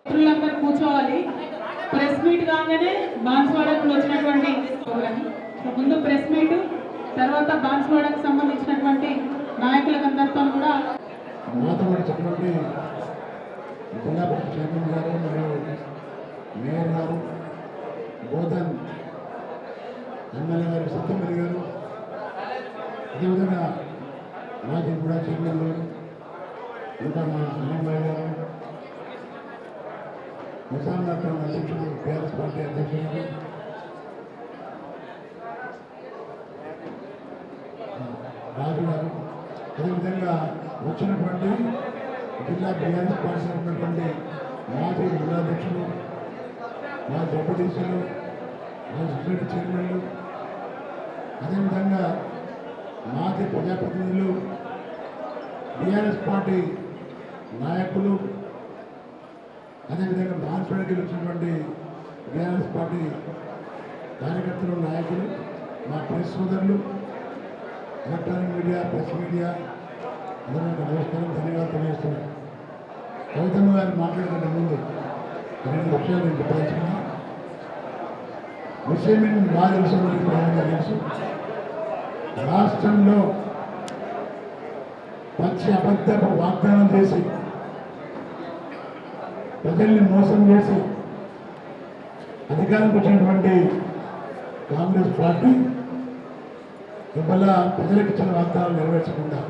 మిత్రులందరూ కూర్చోవాలి. Press meet కాగానే బాన్స్వాడకు వచ్చినటువంటి ముందు ప్రెస్ మీట్, తర్వాత బాన్స్వాడకు సంబంధించినటువంటి నాయకులందరితో కూడా చెప్పినటువంటి జిల్లా పరిషత్ చైర్మన్ గారు మరియు మేయర్ గారు, బోధన్ ఎమ్మెల్యే గారు సత్యమల్లి గారు, అదేవిధంగా మాజీ కూడా చైర్మన్ గారు, ఇంకా మా అన్నమయ్య గారు, నిజామాబాద్ అధ్యక్షుడు, టీఆర్ఎస్ పార్టీ అధ్యక్షుడు రాజు గారు, అదేవిధంగా వచ్చినటువంటి జిల్లా టీఆర్ఎస్ పార్టీ ఉన్నటువంటి మాజీ జిల్లాధ్యక్షులు, మా డిప్యూటీసీలు, మా సొసైటీ చైర్మన్లు, అదేవిధంగా మాజీ ప్రజాప్రతినిధులు, టీఆర్ఎస్ పార్టీ నాయకులు, అదేవిధంగా బాన్స్వాడకి వచ్చినటువంటి టీఆర్ఎస్ పార్టీ కార్యకర్తలు, నాయకులు, మా ప్రెస్ సోదరులు, ఎలక్ట్రానిక్ మీడియా, ప్రెస్ మీడియా అందరికీ నమస్కారం, ధన్యవాదాలు తెలియజేస్తున్నాను. కవితమ్మ గారు మాట్లాడుతున్న ముందు రెండు విషయాలు నేను చెప్పదలుచుకున్నా. విషయం ఏంటి బాగా తెలుసు. రాష్ట్రంలో పచ్చి అబద్ధపు వాగ్దానం చేసి ప్రజల్ని మోసం చేసి అధికారంకి వచ్చినటువంటి కాంగ్రెస్ పార్టీ ఇవాళ ప్రజలకు ఇచ్చిన వాగ్దానాలు నెరవేర్చకుండా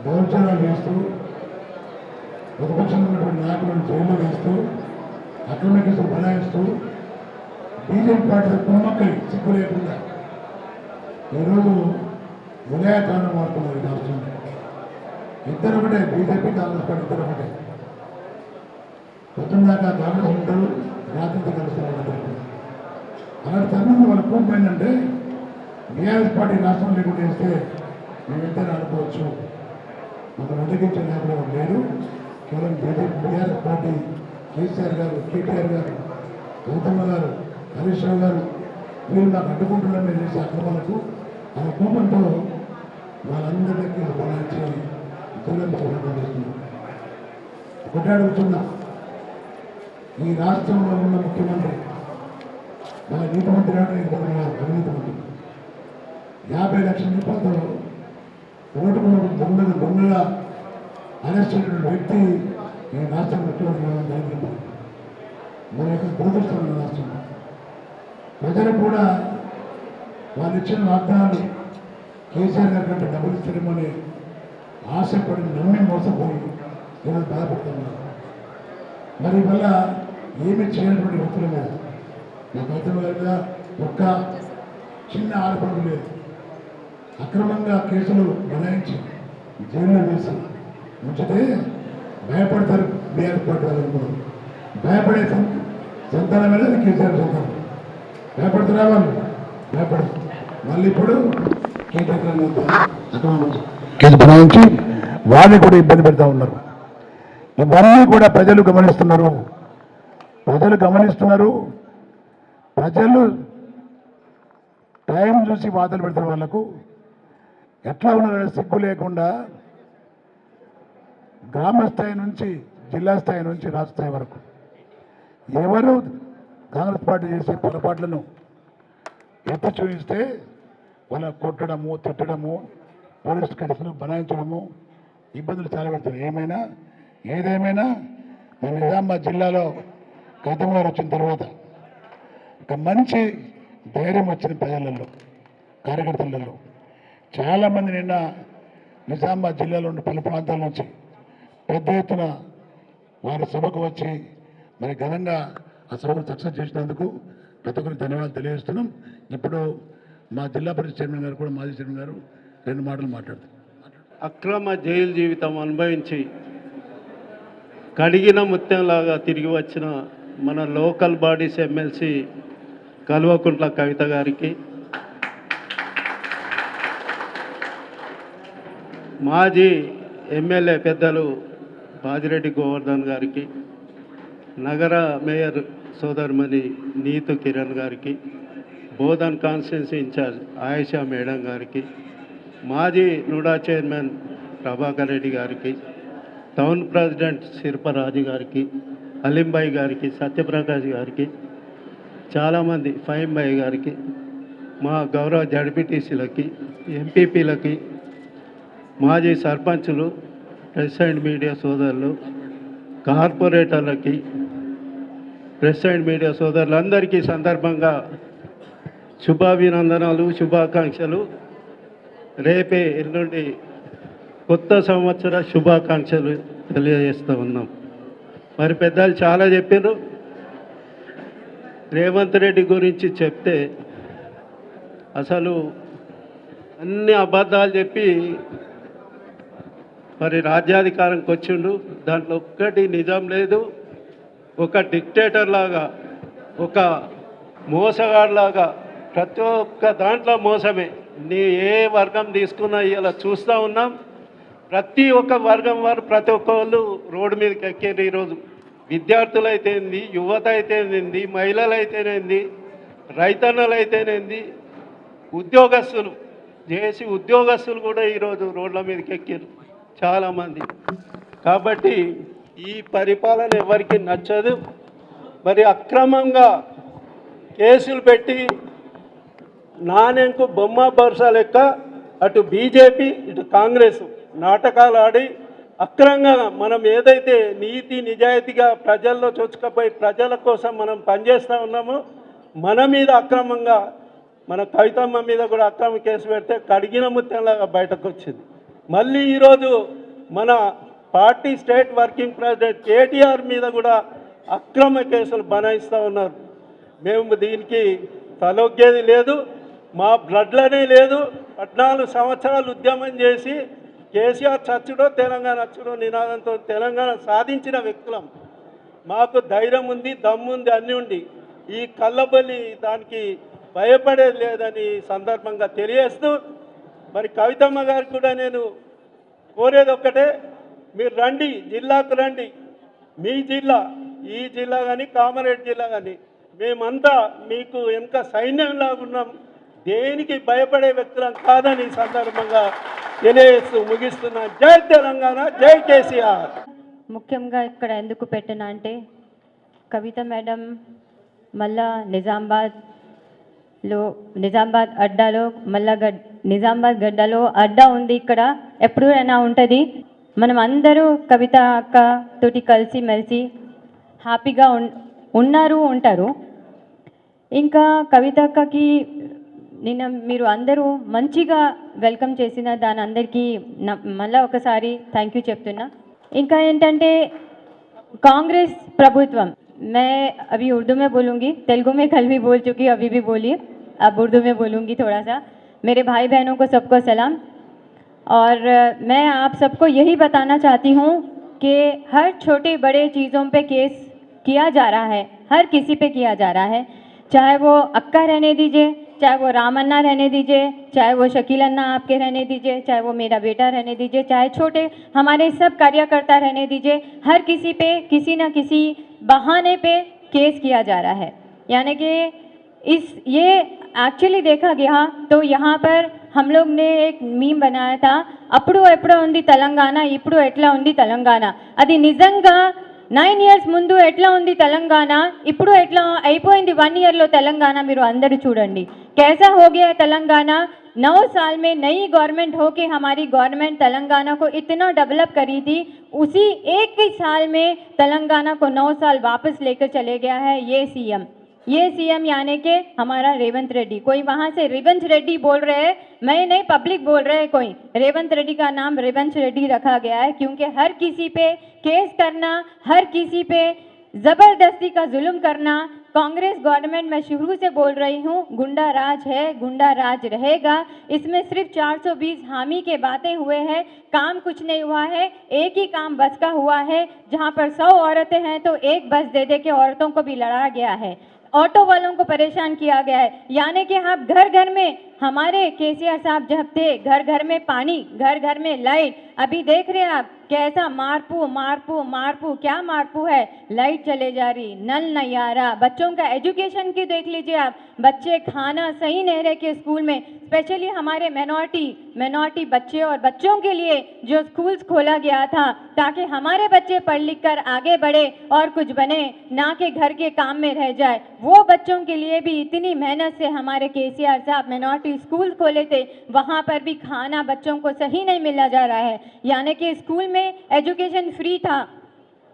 దౌర్జన్యాలు చేస్తూ, ప్రతిపక్షంలో ఉన్నటువంటి నాయకులను జైల్లో వేస్తూ, అక్రమ కేసులు బనాయిస్తూ, బీజేపీ పార్టీ కుమ్మక్కై సిగ్గు లేకుండా ఈరోజు విలయకాండం మారుతున్నారు ఈ రాష్ట్రంలో. ఇద్దరు ఒకటే, బీజేపీ కాంగ్రెస్ పార్టీ ఇద్దరు ఒకటే. పొద్దున్న దాకా కాంగ్రెస్ ఉంటారు, రాత్రి కలుస్తారు. అలాంటి తరుణంలో వాళ్ళ కోపం ఏంటంటే బీఆర్ఎస్ పార్టీ రాష్ట్రం లేకుండా చేస్తే మేమిద్దరు అనుకోవచ్చు, మనం అడ్డగించే నాయకులు లేరు, కేవలం బీజేపీ బీఆర్ఎస్ పార్టీ కేసీఆర్ గారు, కేటీఆర్ గారు, గౌతమ్మ గారు, హరీష్ రావు గారు వీళ్ళు నాకు అడ్డుకుంటున్నారని నేను చేసే అక్రమాలకు ఆ కోపంతో వాళ్ళందరికీ బలాయించి దూరం చేస్తున్నారు. ఒకటి అడుగుతున్నా, ఈ రాష్ట్రంలో ఉన్న ముఖ్యమంత్రి మన నీతి మంత్రి అవినీతి మంత్రి 50 లక్షల రూపాయలతో ఓటుకు దొంగగా అరెస్ట్ అయిన వ్యక్తి ఈ రాష్ట్రం ముఖ్యమంత్రి జరిగింది. మన యొక్క దురదృష్టం రాష్ట్రంలో ప్రజలు కూడా వాళ్ళు ఇచ్చిన వాగ్దానాలు కేసీఆర్ గారి కంటే డబ్బులు ఇస్తారేమని ఆశపడి నమ్మి మోసపోయి ఈరోజు బాధపడుతున్నారు. మరి వల్ల ఏమి చేయనటువంటి వ్యక్తుల మీద, నా గౌతమ గారి మీద ఒక్క చిన్న ఆరోపణ లేదు. అక్రమంగా కేసులు బనాయించి జైల్లో వేసి ఉంచితే భయపడతారు బీఆర్ఎస్ పార్టీ వాళ్ళు అనుకున్నారు. భయపడే సంతానం మీద కేసీఆర్ సంతానం. భయపడుతున్నా వాళ్ళు భయపడరు. మళ్ళీ ఇప్పుడు కేసు బనాయించి వాళ్ళని కూడా ఇబ్బంది పెడతా ఉన్నారు. ఇవన్నీ కూడా ప్రజలు గమనిస్తున్నారు. ప్రజలు టైం చూసి వాదలు పెడతారు. వాళ్లకు ఎట్లా ఉన్నారో సిగ్గు లేకుండా గ్రామ స్థాయి నుంచి జిల్లా స్థాయి నుంచి రాష్ట్ర స్థాయి వరకు ఎవరు కాంగ్రెస్ పార్టీ చేసే పొరపాట్లను ఎత్తి చూపిస్తే వాళ్ళ కొట్టడము, తిట్టడము, పోలీసు కేసులు బనాయించడము, ఇబ్బందులు చాలా పెడతారు. ఏదేమైనా మన నిజామాబాద్ జిల్లాలో గతం గారు వచ్చిన తర్వాత ఒక మంచి ధైర్యం వచ్చిన ప్రజలలో, కార్యకర్తలలో. చాలామంది నిన్న నిజామాబాద్ జిల్లాలో ఉన్న పలు ప్రాంతాల నుంచి పెద్ద ఎత్తున వారి సభకు వచ్చి మరి ఘనంగా ఆ సభను సక్సెస్ చేసినందుకు ప్రతి ఒక్కరికి ధన్యవాదాలు తెలియజేస్తున్నాం. ఇప్పుడు మా జిల్లా పరిషత్ చైర్మన్ గారు కూడా, మాజీ చైర్మన్ గారు 2 మాటలు మాట్లాడతారు. అక్రమ జైలు జీవితం అనుభవించి కడిగిన ముత్యంలాగా తిరిగి వచ్చిన మన local bodies MLC Kalvakuntla Kavitha గారికి, మాజీ ఎమ్మెల్యే పెద్దలు బాజిరెడ్డి గోవర్ధన్ గారికి, నగర మేయర్ సోదరుమణి నీతు కిరణ్ గారికి, Bodhan constituency in charge Ayesha madam గారికి, మాజీ నూడా చైర్మన్ ప్రభాకర్ రెడ్డి గారికి, టౌన్ ప్రెసిడెంట్ శిల్పరాజు గారికి, అలీంబాయి గారికి, సత్యప్రకాష్ గారికి, చాలామంది ఫహీంబాయి గారికి, మా గౌరవ జడ్పీటీసీలకి, ఎంపీపీలకి, మాజీ సర్పంచులు, ప్రెస్ అండ్ మీడియా సోదరులు, కార్పొరేటర్లకి, ప్రెస్ అండ్ మీడియా సోదరులందరికీ సందర్భంగా శుభాభినందనాలు, శుభాకాంక్షలు. రేపే ఎల్లుండి కొత్త సంవత్సర శుభాకాంక్షలు తెలియజేస్తూ ఉన్నాం. మరి పెద్దలు చాలా చెప్పారు. రేవంత్ రెడ్డి గురించి చెప్తే అసలు అన్ని అబద్ధాలు చెప్పి మరి రాజ్యాధికారంకి వచ్చిండు. దాంట్లో ఒక్కటి నిజం లేదు. ఒక డిక్టేటర్ లాగా, ఒక మోసగాడిలాగా ప్రతి ఒక్క దాంట్లో మోసమే. నీ ఏ వర్గం తీసుకున్నా ఇలా చూస్తూ ఉన్నాం. ప్రతి ఒక్క వర్గం వారు ప్రతి ఒక్కళ్ళు రోడ్డు మీదకి ఎక్కారు ఈరోజు. విద్యార్థులు అయితేంది, యువత అయితేనేంది, మహిళలు అయితేనేంది, రైతన్నలు అయితేనేంది, ఉద్యోగస్తులు చేసి ఉద్యోగస్తులు కూడా ఈరోజు రోడ్ల మీదకి ఎక్కారు చాలామంది. కాబట్టి ఈ పరిపాలన ఎవరికి నచ్చదు. మరి అక్రమంగా కేసులు పెట్టి నాణ్యంకు బొమ్మ బరుస లెక్క అటు బీజేపీ ఇటు కాంగ్రెస్ నాటకాలు ఆడి అక్రమంగా మనం ఏదైతే నీతి నిజాయితీగా ప్రజల్లో చొచ్చుకపోయి ప్రజల కోసం మనం పనిచేస్తూ ఉన్నామో మన మీద అక్రమంగా, మన కవితమ్మ మీద కూడా అక్రమ కేసు పెడితే కడిగిన ముత్యంలాగా బయటకు వచ్చింది. మళ్ళీ ఈరోజు మన party state working president KTR మీద కూడా అక్రమ కేసులు బనాయిస్తూ ఉన్నారు. మేము దీనికి తలొగ్గేది లేదు, మా బ్లడ్లోనే లేదు. 14 సంవత్సరాలు ఉద్యమం చేసి కేసీఆర్ చచ్చుడో తెలంగాణ అచ్చుడో నినాదంతో తెలంగాణ సాధించిన వ్యక్తులం. మాకు ధైర్యం ఉంది, దమ్ముంది, అన్నీ ఉండి ఈ కల్లబల్లి దానికి భయపడేది లేదని సందర్భంగా తెలియజేస్తూ, మరి కవితమ్మ గారికి కూడా నేను కోరేది ఒక్కటే, మీరు రండి, జిల్లాకు రండి. మీ జిల్లా, ఈ జిల్లా కానీ కామారెడ్డి జిల్లా కానీ మేమంతా మీకు వెనుక సైన్యంలాగా ఉన్నాం. దేనికి భయపడే వ్యక్తులం కాదని సందర్భంగా తెలియజేస్తూ ముగిస్తున్నా. జై తెలంగాణ, జై కేసీఆర్. ముఖ్యంగా ఇక్కడ ఎందుకు పెట్టినా అంటే కవిత మేడం మళ్ళా నిజామాబాద్ అడ్డాలో నిజామాబాద్ గడ్డలో అడ్డా ఉంది. ఇక్కడ ఎప్పుడైనా ఉంటుంది. మనం అందరూ కవిత అక్క తోటి కలిసి మెలిసి హ్యాపీగా ఉంటారు. ఇంకా కవిత అక్కకి నిన్న మీరు అందరూ మంచిగా వెల్కమ్ చేసిన దాని అందరికీ మళ్ళీ ఒకసారి థ్యాంక్ యూ చెప్తున్నా. ఇంకా ఏంటంటే कांग्रेस प्रभुत्व, मैं अभी उर्दू में बोलूँगी, तेलुगु में कल भी बोल चुकी, अभी भी बोलिए, अब उर्दू में बोलूँगी थोड़ा सा. मेरे भाई बहनों को सबको सलाम. और मैं आप सबको यही बताना चाहती हूँ कि हर छोटे बड़े चीज़ों पे केस किया जा रहा है, हर किसी पे किया जा रहा है. चाहे वो अक्का रहने दीजिए, चाहे वो रामन्ना रहने दीजिए, चाहे वो शकील अन्ना आपके रहने दीजिए, चाहे वो मेरा बेटा रहने दीजिए, चाहे छोटे हमारे सब कार्यकर्ता रहने दीजिए, हर किसी पे किसी न किसी बहाने पे केस किया जा रहा है. यानी कि ये एक्चुअली देखा गया तो यहाँ पर हम लोग ने एक मीम बनाया था, అప్పుడు ఎప్పుడో ఉంది తెలంగాణ, ఇప్పుడు ఎట్లా ఉంది తెలంగాణ. అది నిజంగా 9 years ముందు ఎట్లా ఉంది తెలంగాణ, ఇప్పుడు ఎట్లా అయిపోయింది 1 yearలో తెలంగాణ. మీరు అందరూ చూడండి कैसा हो गया तेलंगाना. 9 साल में नई गवर्नमेंट हो के हमारी गवर्नमेंट तेलंगाना को इतना डेवलप करी थी, उसी एक ही साल में तेलंगाना को 9 साल वापस लेकर चले गया है ये सीएम यानी कि हमारा रेवंत रेड्डी. कोई वहाँ से रेवंत रेड्डी बोल रहे हैं, मैं नहीं, पब्लिक बोल रहे हैं. कोई रेवंत रेड्डी का नाम रेवंत रेड्डी रखा गया है क्योंकि हर किसी पे केस करना, हर किसी पे ज़बरदस्ती का जुल्म करना. कांग्रेस गवर्नमेंट में शुरू से बोल रही हूँ, गुंडा राज है, गुंडा राज रहेगा. इसमें सिर्फ 420 हामी के बातें हुए हैं, काम कुछ नहीं हुआ है. एक ही काम बस का हुआ है, जहाँ पर 100 औरतें हैं तो एक बस दे के औरतों को भी लड़ा गया है. ऑटो वालों को परेशान किया गया है. यानी कि आप घर घर में हमारे केसीआर साहब जब थे, घर घर में पानी, घर घर में लाइट। अभी देख रहे हैं आप कैसा मारपू मारपू मारपू, क्या मारपू है, लाइट चले जा रही, नल नहीं आ रहा। बच्चों का एजुकेशन की देख लीजिए आप, बच्चे खाना सही नहीं रहे के स्कूल में, स्पेशली हमारे मिनॉरिटी बच्चे और बच्चों के लिए जो स्कूल्स खोला गया था ताकि हमारे बच्चे पढ़ लिख कर आगे बढ़े और कुछ बने, ना कि घर के काम में रह जाए। वो बच्चों के लिए भी इतनी मेहनत से हमारे केसीआर साहब मिनॉरिटी स्कूल खोले थे, वहाँ पर भी खाना बच्चों को सही नहीं मिला जा रहा है। यानी कि स्कूल में एजुकेशन फ्री था,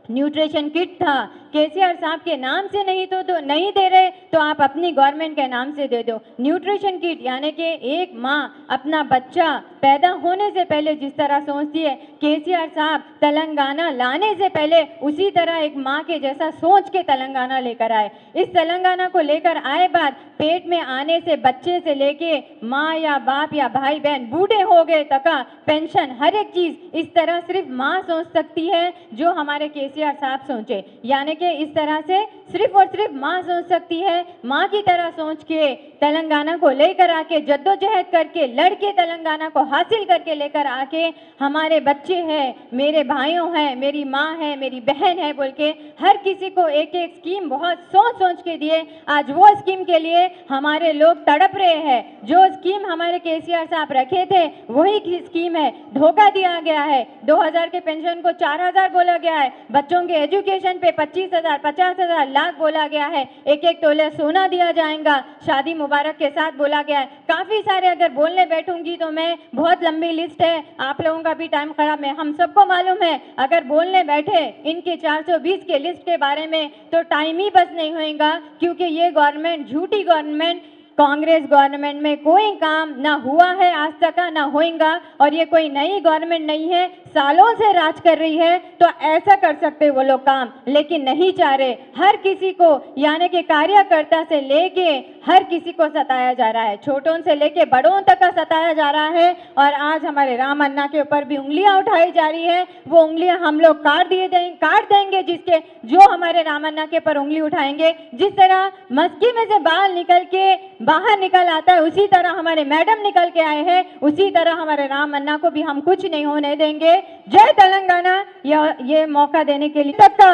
न्यूट्रिशन किट था, केसीआर साहब के नाम से नहीं तो नहीं दे रहे तो आप अपनी गवर्नमेंट के नाम से दे दो न्यूट्रिशन किट। यानी कि एक माँ अपना बच्चा पैदा होने से पहले जिस तरह सोचती है, केसीआर साहब तेलंगाना लाने से पहले उसी तरह एक माँ के जैसा सोच के तेलंगाना लेकर आए। इस तेलंगाना को लेकर आए बाद पेट में आने से बच्चे से लेके माँ या बाप या भाई बहन बूढ़े हो गए तक का पेंशन, हर एक चीज़ इस तरह सिर्फ माँ सोच सकती है जो हमारे केसीआर साहब सोचे। यानी कि इस तरह से सिर्फ और सिर्फ माँ सोच सकती है। माँ की तरह सोच के तेलंगाना को लेकर आके जद्दोजहद करके लड़के तेलंगाना को हासिल करके लेकर आके हमारे बच्चे हैं, मेरे भाइयों हैं, मेरी माँ है, मेरी बहन है बोल के हर किसी को एक एक स्कीम बहुत सोच के दिए। आज वो स्कीम के लिए हमारे लोग तड़प रहे हैं। जो स्कीम हमारे केसीआर साहब रखे थे वही की स्कीम है, धोखा दिया गया है। 2000 के पेंशन को 4000 बोला गया है, बच्चों के एजुकेशन पे 25,000 50,000 लाख बोला गया है, एक एक तोले सोना दिया जाएगा, शादी मुबारक के साथ बोला गया है। काफ़ी सारे अगर बोलने बैठूंगी तो मैं बहुत लंबी लिस्ट है, आप लोगों का भी टाइम खराब है, हम सबको मालूम है। अगर बोलने बैठे इनके 420 के लिस्ट के बारे में तो टाइम ही बस नहीं होएगा, क्योंकि ये गवर्नमेंट झूठी गवर्नमेंट, कांग्रेस गवर्नमेंट में कोई काम ना हुआ है आज तक का, ना होएगा। और ये कोई नई गवर्नमेंट नहीं है, सालों से राज कर रही है, तो ऐसा कर सकते वो लोग काम, लेकिन नहीं चाह रहे। हर किसी को यानी कि कार्यकर्ता से लेके हर किसी को सताया जा रहा है, छोटों से लेके बड़ों तक का सताया जा रहा है। और आज हमारे राम अन्ना के ऊपर भी उंगलियां उठाई जा रही है, वो उंगलियां हम लोग काट देंगे जिसके जो हमारे राम अन्ना के ऊपर उंगली उठाएंगे। जिस तरह मस्की में से बाल निकल के बाहर निकल आता है, उसी तरह हमारे मैडम निकल के आए हैं, उसी तरह हमारे राम अन्ना को भी हम कुछ नहीं होने देंगे। जय तेलंगाना। ये मौका देने के लिए तक का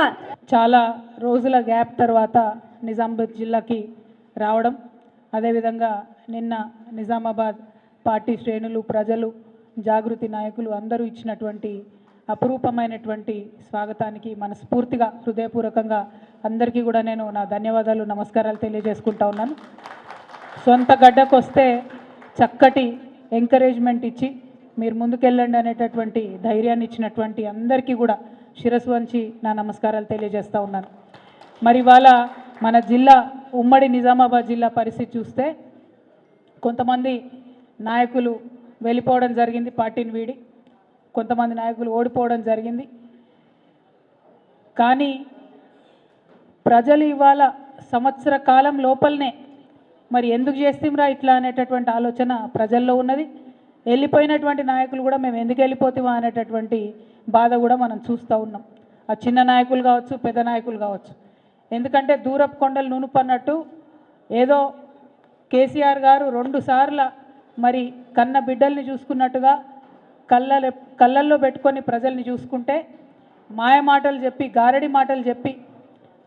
చాలా రోజుల గ్యాప్ తర్వాత నిజామాబాద్ జిల్లాకి రావడం, అదేవిధంగా నిన్న నిజామాబాద్ పార్టీ శ్రేణులు, ప్రజలు, జాగృతి నాయకులు అందరూ ఇచ్చినటువంటి అపురూపమైనటువంటి స్వాగతానికి మనస్ఫూర్తిగా హృదయపూర్వకంగా అందరికీ కూడా నేను నా ధన్యవాదాలు, నమస్కారాలు తెలియజేసుకుంటా ఉన్నాను. సొంత గడ్డకు వస్తే చక్కటి ఎంకరేజ్మెంట్ ఇచ్చి మీరు ముందుకెళ్ళండి అనేటటువంటి ధైర్యాన్ని ఇచ్చినటువంటి అందరికీ కూడా శిరస్సు వంచి నా నమస్కారాలు తెలియజేస్తూ ఉన్నాను. మరి ఇవాళ మన జిల్లా ఉమ్మడి నిజామాబాద్ జిల్లా పరిస్థితి చూస్తే కొంతమంది నాయకులు వెళ్ళిపోవడం జరిగింది, పార్టీని వీడి కొంతమంది నాయకులు ఓడిపోవడం జరిగింది. కానీ ప్రజలు ఇవాళ సంవత్సర కాలం లోపలనే మరి ఎందుకు చేస్తాంరా ఇట్లా అనేటటువంటి ఆలోచన ప్రజల్లో ఉన్నది. వెళ్ళిపోయినటువంటి నాయకులు కూడా మేము ఎందుకు వెళ్ళిపోతామా అనేటటువంటి బాధ కూడా మనం చూస్తూ ఉన్నాం. ఆ చిన్న నాయకులు కావచ్చు, పెద్ద నాయకులు కావచ్చు. ఎందుకంటే దూరపు కొండలు నునుపన్నట్టు ఏదో కేసీఆర్ గారు 2 సార్ల మరి కన్న బిడ్డల్ని చూసుకున్నట్టుగా కళ్ళల్లో పెట్టుకొని ప్రజల్ని చూసుకుంటే మాయ మాటలు చెప్పి, గారడి మాటలు చెప్పి,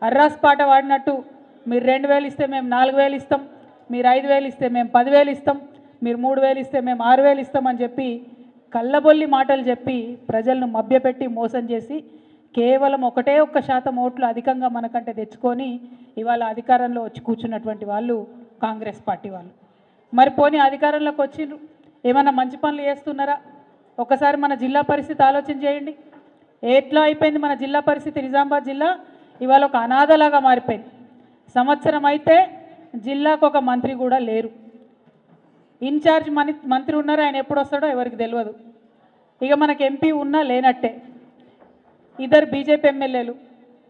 అర్రాస్ పాట వాడినట్టు మీరు 2000 ఇస్తే మేము 4000 ఇస్తాం, మీరు 5000 ఇస్తే మేము 10,000 ఇస్తాం, మీరు 3000 ఇస్తే మేము 6000 ఇస్తామని చెప్పి కళ్ళబొల్లి మాటలు చెప్పి ప్రజలను మభ్యపెట్టి మోసం చేసి కేవలం 1% ఓట్లు అధికంగా మనకంటే తెచ్చుకొని ఇవాళ అధికారంలో వచ్చి కూర్చున్నటువంటి వాళ్ళు కాంగ్రెస్ పార్టీ వాళ్ళు. మరి పోనీ అధికారంలోకి వచ్చి ఏమైనా మంచి పనులు చేస్తున్నారా? ఒకసారి మన జిల్లా పరిస్థితి ఆలోచన చేయండి. ఎట్లా అయిపోయింది మన జిల్లా పరిస్థితి? నిజామాబాద్ జిల్లా ఇవాళ ఒక అనాథలాగా మారిపోయింది. సంవత్సరం అయితే జిల్లాకు ఒక మంత్రి కూడా లేరు. ఇన్ఛార్జ్ మంత్రి ఉన్నారు, ఆయన ఎప్పుడు వస్తాడో ఎవరికి తెలియదు. ఇక మనకు ఎంపీ ఉన్నా లేనట్టే. 2 బీజేపీ ఎమ్మెల్యేలు,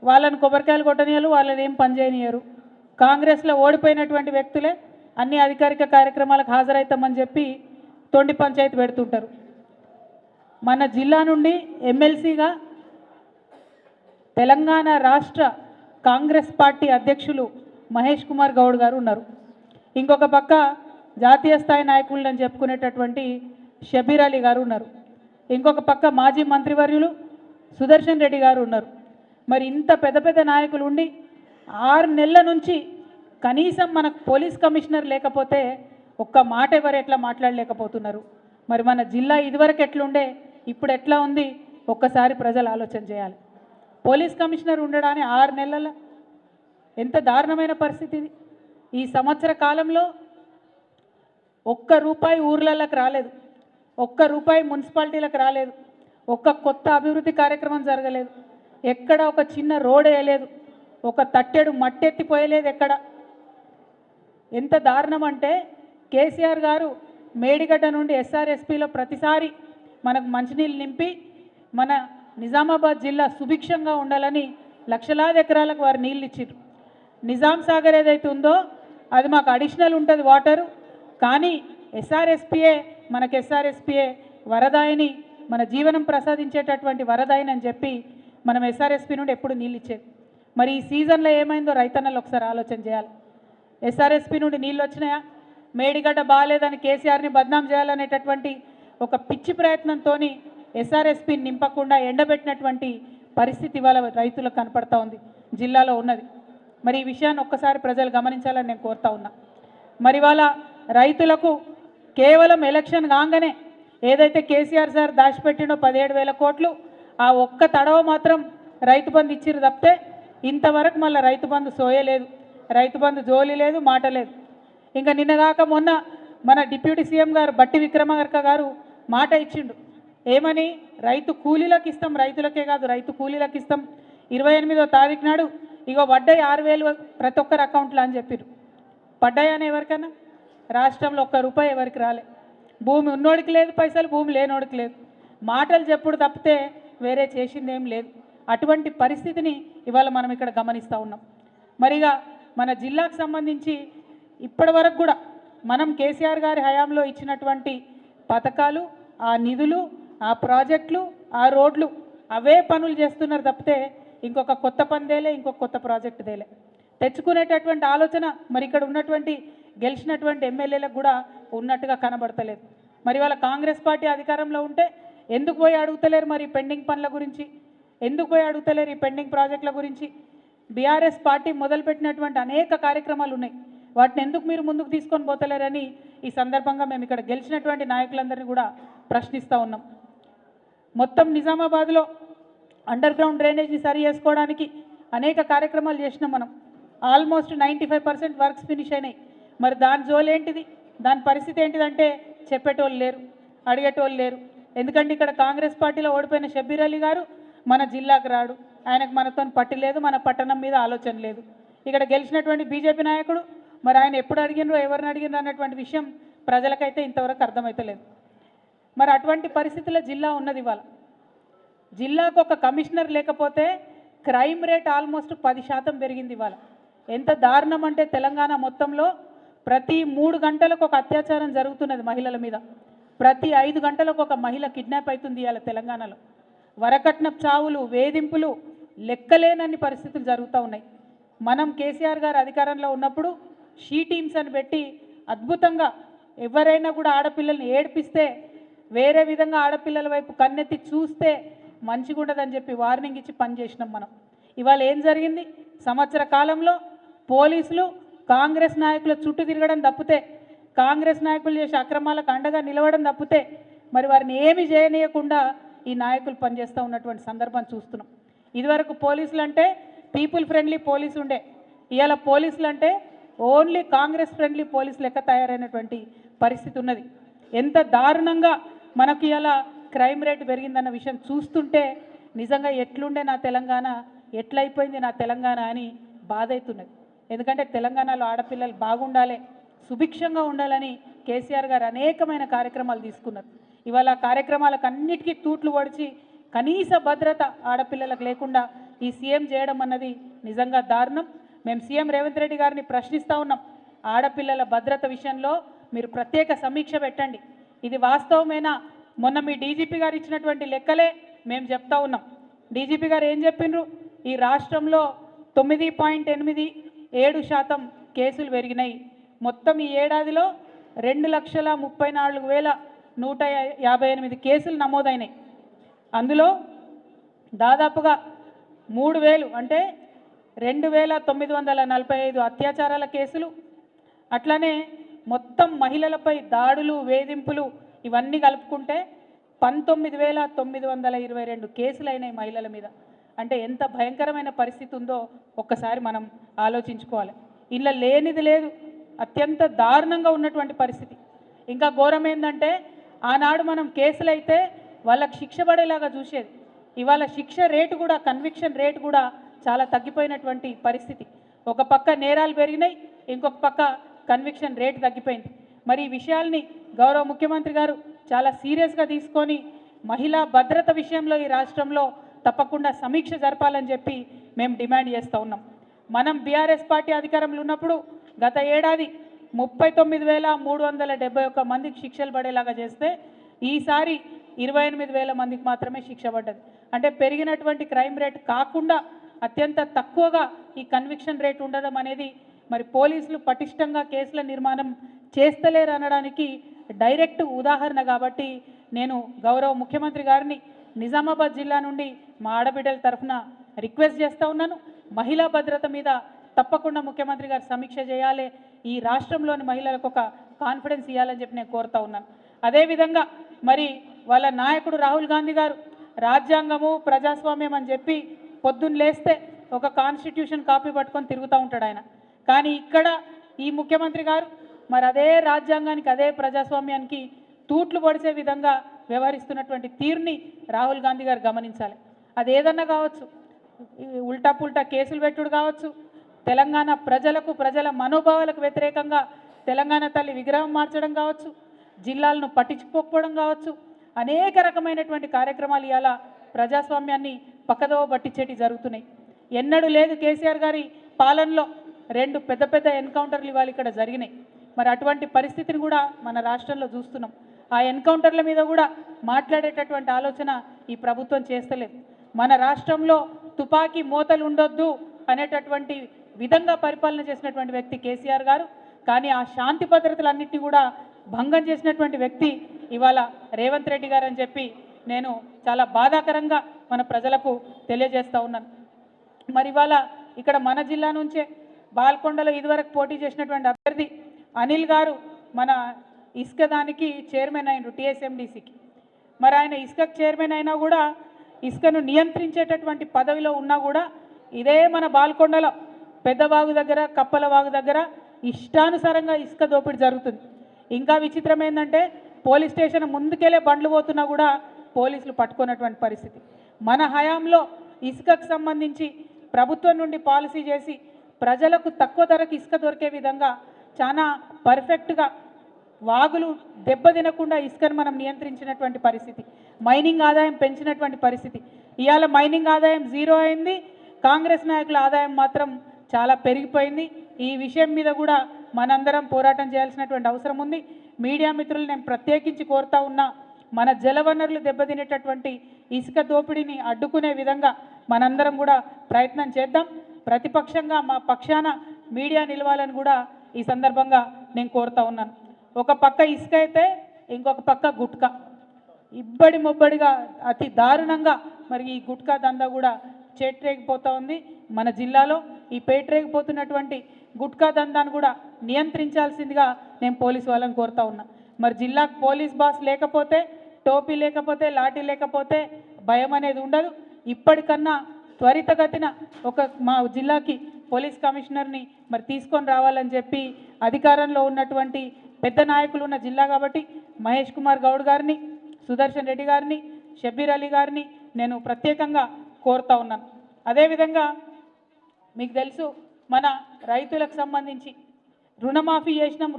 వాళ్ళని కొబ్బరికాయలు కొట్టనియరు, వాళ్ళని ఏం పని చేయనియరు. కాంగ్రెస్లో ఓడిపోయినటువంటి వ్యక్తులే అన్ని అధికారిక కార్యక్రమాలకు హాజరవుతామని చెప్పి తొండి పంచాయతీ పెడుతుంటారు. మన జిల్లా నుండి ఎమ్మెల్సీగా తెలంగాణ రాష్ట్ర కాంగ్రెస్ పార్టీ అధ్యక్షులు మహేష్ కుమార్ గౌడ్ గారు ఉన్నారు. ఇంకొక పక్క జాతీయ స్థాయి నాయకులు అని చెప్పుకునేటటువంటి షబీర్ అలీ గారు ఉన్నారు. ఇంకొక పక్క మాజీ మంత్రివర్యులు సుదర్శన్ రెడ్డి గారు ఉన్నారు. మరి ఇంత పెద్ద పెద్ద నాయకులు ఉండి 6 నెలల నుంచి కనీసం మనకు పోలీస్ కమిషనర్ లేకపోతే ఒక్క మాట ఎవరు ఎట్లా మాట్లాడలేకపోతున్నారు? మరి మన జిల్లా ఇదివరకు ఎట్లుండే, ఇప్పుడు ఎట్లా ఉంది? ఒక్కసారి ప్రజలు ఆలోచన చేయాలి. పోలీస్ కమిషనర్ ఉండడాన్ని 6 నెలల ఎంత దారుణమైన పరిస్థితి ఇది. ఈ సంవత్సర కాలంలో ఒక్క రూపాయి ఊర్లలోకి రాలేదు, ఒక్క రూపాయి మున్సిపాలిటీలకు రాలేదు, ఒక్క కొత్త అభివృద్ధి కార్యక్రమం జరగలేదు, ఎక్కడ ఒక చిన్న రోడ్ వేయలేదు, ఒక తట్టెడు మట్టెత్తిపోయలేదు ఎక్కడ. ఎంత దారుణం అంటే కేసీఆర్ గారు మేడిగడ్డ నుండి ఎస్ఆర్ఎస్పీలో ప్రతిసారి మనకు మంచినీళ్ళు నింపి మన నిజామాబాద్ జిల్లా సుభిక్షంగా ఉండాలని లక్షలాది ఎకరాలకు వారు నీళ్ళు ఇచ్చారు. నిజాం సాగర్ ఏదైతే ఉందో అది మాకు అడిషనల్ ఉంటుంది వాటరు, కానీ ఎస్ఆర్ఎస్పీఏ మనకు ఎస్ఆర్ఎస్పీఏ వరదాయిని, మన జీవనం ప్రసాదించేటటువంటి వరదాయిని అని చెప్పి మనం ఎస్ఆర్ఎస్పీ నుండి ఎప్పుడు నీళ్ళు ఇచ్చేది. మరి ఈ సీజన్లో ఏమైందో రైతన్నలు ఒకసారి ఆలోచన చేయాలి. ఎస్ఆర్ఎస్పీ నుండి నీళ్ళు వచ్చినాయా? మేడిగడ్డ బాగాలేదని కేసీఆర్ని బద్నాం చేయాలనేటటువంటి ఒక పిచ్చి ప్రయత్నంతో ఎస్ఆర్ఎస్పీని నింపకుండా ఎండబెట్టినటువంటి పరిస్థితి ఇవాళ రైతులకు కనపడతా ఉంది, జిల్లాలో ఉన్నది. మరి ఈ విషయాన్ని ఒక్కసారి ప్రజలు గమనించాలని నేను కోరుతా ఉన్నా. మరి ఇవాళ రైతులకు కేవలం ఎలక్షన్ కాగానే ఏదైతే కేసీఆర్ సార్ దాచిపెట్టినో 17,000 కోట్లు, ఆ ఒక్క తడవ మాత్రం రైతు బంధు ఇచ్చిరు తప్పితే ఇంతవరకు మళ్ళీ రైతు బంధు సోయలేదు, రైతు బంధు జోలి లేదు, మాట లేదు. ఇంకా నిన్నగాక మొన్న మన డిప్యూటీ సీఎం గారు బట్టి విక్రమార్క గారు మాట ఇచ్చిండు. ఏమని? రైతు కూలీలకు ఇస్తాం, రైతులకే కాదు రైతు కూలీలకు ఇస్తాం, 28వ తారీఖు నాడు ఇగో పడ్డాయి 6,000 ప్రతి ఒక్కరి అకౌంట్లో అని చెప్పారు. పడ్డాయని ఎవరికైనా? రాష్ట్రంలో ఒక్క రూపాయి ఎవరికి రాలే. భూమి ఉన్నోడికి లేదు పైసలు, భూమి లేనోడికి లేదు. మాటలు చెప్పుడు తప్పితే వేరే చేసింది ఏం లేదు. అటువంటి పరిస్థితిని ఇవాళ మనం ఇక్కడ గమనిస్తూ ఉన్నాం. మరిగా మన జిల్లాకు సంబంధించి ఇప్పటి వరకు కూడా మనం కేసీఆర్ గారి హయాంలో ఇచ్చినటువంటి పథకాలు, ఆ నిధులు, ఆ ప్రాజెక్టులు, ఆ రోడ్లు అవే పనులు చేస్తున్నారు తప్పితే ఇంకొక కొత్త పని దేలే, ఇంకొక కొత్త ప్రాజెక్టు దేలే. తెచ్చుకునేటటువంటి ఆలోచన మరి ఇక్కడ ఉన్నటువంటి గెలిచినటువంటి ఎమ్మెల్యేలకు కూడా ఉన్నట్టుగా కనబడతలేదు. మరి వాళ్ళ కాంగ్రెస్ పార్టీ అధికారంలో ఉంటే ఎందుకు పోయి అడుగుతలేరు మరి పెండింగ్ పనుల గురించి? ఎందుకు పోయి అడుగుతలేరు ఈ పెండింగ్ ప్రాజెక్టుల గురించి? బీఆర్ఎస్ పార్టీ మొదలుపెట్టినటువంటి అనేక కార్యక్రమాలు ఉన్నాయి, వాటిని ఎందుకు మీరు ముందుకు తీసుకొని పోతలేరని ఈ సందర్భంగా మేము ఇక్కడ గెలిచినటువంటి నాయకులందరినీ కూడా ప్రశ్నిస్తూ ఉన్నాం. మొత్తం నిజామాబాద్లో అండర్ గ్రౌండ్ డ్రైనేజ్ని సరి చేసుకోవడానికి అనేక కార్యక్రమాలు చేసినాం మనం. ఆల్మోస్ట్ 95% వర్క్స్ ఫినిష్ అయినాయి. మరి దాని జోలేంటిది, దాని పరిస్థితి ఏంటిదంటే చెప్పేటోళ్ళు లేరు, అడిగేటోళ్ళు లేరు. ఎందుకంటే ఇక్కడ కాంగ్రెస్ పార్టీలో ఓడిపోయిన షబీర్ అలీ గారు మన జిల్లాకు రాడు, ఆయనకు మనతో పట్టు లేదు, మన పట్టణం మీద ఆలోచన లేదు. ఇక్కడ గెలిచినటువంటి బీజేపీ నాయకుడు మరి ఆయన ఎప్పుడు అడిగినరో ఎవరిని అడిగినరో అన్నటువంటి విషయం ప్రజలకైతే ఇంతవరకు అర్థమవుతలేదు. మరి అటువంటి పరిస్థితుల్లో జిల్లా ఉన్నది. ఇవాళ జిల్లాకు ఒక కమిషనర్ లేకపోతే క్రైమ్ రేట్ ఆల్మోస్ట్ 10% పెరిగింది. ఇవాళ ఎంత దారుణం అంటే తెలంగాణ మొత్తంలో ప్రతి 3 గంటలకు ఒక అత్యాచారం జరుగుతున్నది మహిళల మీద, ప్రతి 5 గంటలకు ఒక మహిళ కిడ్నాప్ అవుతుంది ఇవాళ తెలంగాణలో. వరకట్నపు చావులు, వేధింపులు లెక్కలేనన్ని పరిస్థితులు జరుగుతూ ఉన్నాయి. మనం కేసీఆర్ గారు అధికారంలో ఉన్నప్పుడు షీ టీమ్స్ అని పెట్టి అద్భుతంగా ఎవరైనా కూడా ఆడపిల్లల్ని ఏడిపిస్తే వేరే విధంగా ఆడపిల్లల వైపు కన్నెత్తి చూస్తే మంచిగా ఉండదని చెప్పి వార్నింగ్ ఇచ్చి పనిచేసినాం మనం. ఇవాళ ఏం జరిగింది? సంవత్సర కాలంలో పోలీసులు కాంగ్రెస్ నాయకుల చుట్టూ తిరగడం తప్పితే, కాంగ్రెస్ నాయకులు చేసే అక్రమాలకు అండగా నిలవడం తప్పితే మరి వారిని ఏమి చేయనీయకుండా ఈ నాయకులు పనిచేస్తూ ఉన్నటువంటి సందర్భం చూస్తున్నాం. ఇదివరకు పోలీసులు అంటే పీపుల్ ఫ్రెండ్లీ పోలీసు ఉండే, ఇవాళ పోలీసులు అంటే ఓన్లీ కాంగ్రెస్ ఫ్రెండ్లీ పోలీసు లెక్క తయారైనటువంటి పరిస్థితి ఉన్నది. ఎంత దారుణంగా మనకి ఇలా క్రైమ్ రేట్ పెరిగిందన్న విషయం చూస్తుంటే నిజంగా ఎట్లుండే నా తెలంగాణ, ఎట్లయిపోయింది నా తెలంగాణ అని బాధ అవుతున్నది. ఎందుకంటే తెలంగాణలో ఆడపిల్లలు బాగుండాలి, సుభిక్షంగా ఉండాలని కేసీఆర్ గారు అనేకమైన కార్యక్రమాలు తీసుకున్నారు. ఇవాళ ఆ కార్యక్రమాలకు అన్నిటికీ తూట్లు పొడిచి కనీస భద్రత ఆడపిల్లలకు లేకుండా ఈ సీఎం చేయడం అన్నది నిజంగా దారుణం. మేము సీఎం రేవంత్ రెడ్డి గారిని ప్రశ్నిస్తూ ఉన్నాం, ఆడపిల్లల భద్రత విషయంలో మీరు ప్రత్యేక సమీక్ష పెట్టండి. ఇది వాస్తవమేనా? మొన్న మీ డీజీపీ గారు ఇచ్చినటువంటి లెక్కలే మేము చెప్తా ఉన్నాం. డీజీపీ గారు ఏం చెప్పిండ్రు? ఈ రాష్ట్రంలో 9.87% కేసులు పెరిగినాయి. మొత్తం ఈ ఏడాదిలో 2,34,158 కేసులు నమోదైనాయి. అందులో దాదాపుగా 3,000 అంటే 2,945 అత్యాచారాల కేసులు, అట్లానే మొత్తం మహిళలపై దాడులు, వేధింపులు ఇవన్నీ కలుపుకుంటే 19,922 కేసులు అయినాయి మహిళల మీద. అంటే ఎంత భయంకరమైన పరిస్థితి ఉందో ఒక్కసారి మనం ఆలోచించుకోవాలి. ఇలా లేనిది లేదు, అత్యంత దారుణంగా ఉన్నటువంటి పరిస్థితి. ఇంకా ఘోరం ఏంటంటే ఆనాడు మనం కేసులైతే వాళ్ళకి శిక్ష పడేలాగా చూసేది. ఇవాళ శిక్ష రేటు కూడా, కన్విక్షన్ రేటు కూడా చాలా తగ్గిపోయినటువంటి పరిస్థితి. ఒక పక్క నేరాలు పెరిగినాయి, ఇంకొక పక్క కన్విక్షన్ రేటు తగ్గిపోయింది. మరి ఈ విషయాల్ని గౌరవ ముఖ్యమంత్రి గారు చాలా సీరియస్గా తీసుకొని మహిళా భద్రత విషయంలో ఈ రాష్ట్రంలో తప్పకుండా సమీక్ష జరపాలని చెప్పి మేము డిమాండ్ చేస్తూ ఉన్నాం. మనం బీఆర్ఎస్ పార్టీ అధికారంలో ఉన్నప్పుడు గత ఏడాది 39,371 మందికి శిక్షలు పడేలాగా చేస్తే ఈసారి 28,000 మందికి మాత్రమే శిక్ష పడ్డది. అంటే పెరిగినటువంటి క్రైమ్ రేట్ కాకుండా అత్యంత తక్కువగా ఈ కన్విక్షన్ రేట్ ఉండడం అనేది మరి పోలీసులు పటిష్టంగా కేసుల నిర్మాణం చేస్తలేరు అనడానికి డైరెక్ట్ ఉదాహరణ. కాబట్టి నేను గౌరవ ముఖ్యమంత్రి గారిని నిజామాబాద్ జిల్లా నుండి మా ఆడబిడ్డల తరఫున రిక్వెస్ట్ చేస్తూ ఉన్నాను, మహిళా భద్రత మీద తప్పకుండా ముఖ్యమంత్రి గారు సమీక్ష చేయాలి, ఈ రాష్ట్రంలోని మహిళలకు ఒక కాన్ఫిడెన్స్ ఇవ్వాలని చెప్పి నేను కోరుతూ ఉన్నాను. అదేవిధంగా మరి వాళ్ళ నాయకుడు రాహుల్ గాంధీ గారు రాజ్యాంగము ప్రజాస్వామ్యం అని చెప్పి పొద్దున్న లేస్తే ఒక కాన్స్టిట్యూషన్ కాపీ పట్టుకొని తిరుగుతూ ఉంటాడు ఆయన. కానీ ఇక్కడ ఈ ముఖ్యమంత్రి గారు మరి అదే రాజ్యాంగానికి, అదే ప్రజాస్వామ్యానికి తూట్లు పొడిచే విధంగా వ్యవహరిస్తున్నటువంటి తీరుని రాహుల్ గాంధీ గారు గమనించాలి. అది ఏదన్నా కావచ్చు, ఉల్టా పుల్టా కేసులు పెట్టుడు కావచ్చు, తెలంగాణ ప్రజలకు, ప్రజల మనోభావాలకు వ్యతిరేకంగా తెలంగాణ తల్లి విగ్రహం మార్చడం కావచ్చు, జిల్లాలను పట్టించుకోకపోవడం కావచ్చు, అనేక రకమైనటువంటి కార్యక్రమాలు ఇవాళ ప్రజాస్వామ్యాన్ని పక్కదోవ పట్టించేటి జరుగుతున్నాయి. ఎన్నడూ లేదు కేసీఆర్ గారి పాలనలో 2 పెద్ద పెద్ద ఎన్కౌంటర్లు ఇవాళ ఇక్కడ జరిగినాయి. మరి అటువంటి పరిస్థితిని కూడా మన రాష్ట్రంలో చూస్తున్నాం. ఆ ఎన్కౌంటర్ల మీద కూడా మాట్లాడేటటువంటి ఆలోచన ఈ ప్రభుత్వం చేస్తలేదు. మన రాష్ట్రంలో తుపాకీ మోతలు ఉండొద్దు అనేటటువంటి విధంగా పరిపాలన చేసినటువంటి వ్యక్తి కేసీఆర్ గారు. కానీ ఆ శాంతి భద్రతలన్నింటినీ కూడా భంగం చేసినటువంటి వ్యక్తి ఇవాళ రేవంత్ రెడ్డి గారు అని చెప్పి నేను చాలా బాధాకరంగా మన ప్రజలకు తెలియజేస్తూ ఉన్నాను. మరి ఇవాళ ఇక్కడ మన జిల్లా నుంచే బాల్కొండలో ఇదివరకు పోటీ చేసినటువంటి అభ్యర్థి అనిల్ గారు మన ఇసుక దానికి చైర్మన్ అయినరు, టీఎస్ఎండిసికి. మరి ఆయన ఇసుకకు చైర్మన్ అయినా కూడా, ఇసుకను నియంత్రించేటటువంటి పదవిలో ఉన్నా కూడా ఇదే మన బాల్కొండలో పెద్దవాగు దగ్గర, కప్పల వాగు దగ్గర ఇష్టానుసారంగా ఇసుక దోపిడీ జరుగుతుంది. ఇంకా విచిత్రం ఏంటంటే పోలీస్ స్టేషన్ ముందుకెళ్ళే బండ్లు పోతున్నా కూడా పోలీసులు పట్టుకున్నటువంటి పరిస్థితి. మన హయాంలో ఇసుకకు సంబంధించి ప్రభుత్వం నుండి పాలసీ చేసి ప్రజలకు తక్కువ ధరకు ఇసుక దొరికే విధంగా చాలా పర్ఫెక్ట్గా వాగులు దెబ్బతినకుండా ఇసుకను మనం నియంత్రించినటువంటి పరిస్థితి, మైనింగ్ ఆదాయం పెంచినటువంటి పరిస్థితి. ఇవాళ మైనింగ్ ఆదాయం 0 అయింది, కాంగ్రెస్ నాయకుల ఆదాయం మాత్రం చాలా పెరిగిపోయింది. ఈ విషయం మీద కూడా మనందరం పోరాటం చేయాల్సినటువంటి అవసరం ఉంది. మీడియా మిత్రులు నేను ప్రత్యేకించి కోరుతా ఉన్నా, మన జలవనరులు దెబ్బతినేటటువంటి ఇసుక దోపిడీని అడ్డుకునే విధంగా మనందరం కూడా ప్రయత్నం చేద్దాం. ప్రతిపక్షంగా మా పక్షాన మీడియా నిలవాలని కూడా ఈ సందర్భంగా నేను కోరుతా ఉన్నాను. ఒక పక్క ఇసుక అయితే ఇంకొక పక్క గుట్కా, ఇబ్బడి మొబ్బడిగా అతి దారుణంగా మరి ఈ గుట్కా దందా కూడా చేట్రేగిపోతూ ఉంది మన జిల్లాలో. ఈ పేట్రేగిపోతున్నటువంటి గుట్కా దందాను కూడా నియంత్రించాల్సిందిగా నేను పోలీసు వాళ్ళని కోరుతా ఉన్నా. మరి జిల్లాకు పోలీస్ బాస్ లేకపోతే, టోపీ లేకపోతే, లాఠీ లేకపోతే భయం అనేది ఉండదు. ఇప్పటికన్నా త్వరితగతిన మా జిల్లాకి పోలీస్ కమిషనర్ని మరి తీసుకొని రావాలని చెప్పి అధికారంలో ఉన్నటువంటి పెద్ద నాయకులు ఉన్న జిల్లా కాబట్టి మహేష్ కుమార్ గౌడ్ గారిని, సుదర్శన్ రెడ్డి గారిని, షబ్బీర్ అలీ గారిని నేను ప్రత్యేకంగా కోరుతా ఉన్నాను. అదేవిధంగా మీకు తెలుసు, మన రైతులకు సంబంధించి రుణమాఫీ చేసినాం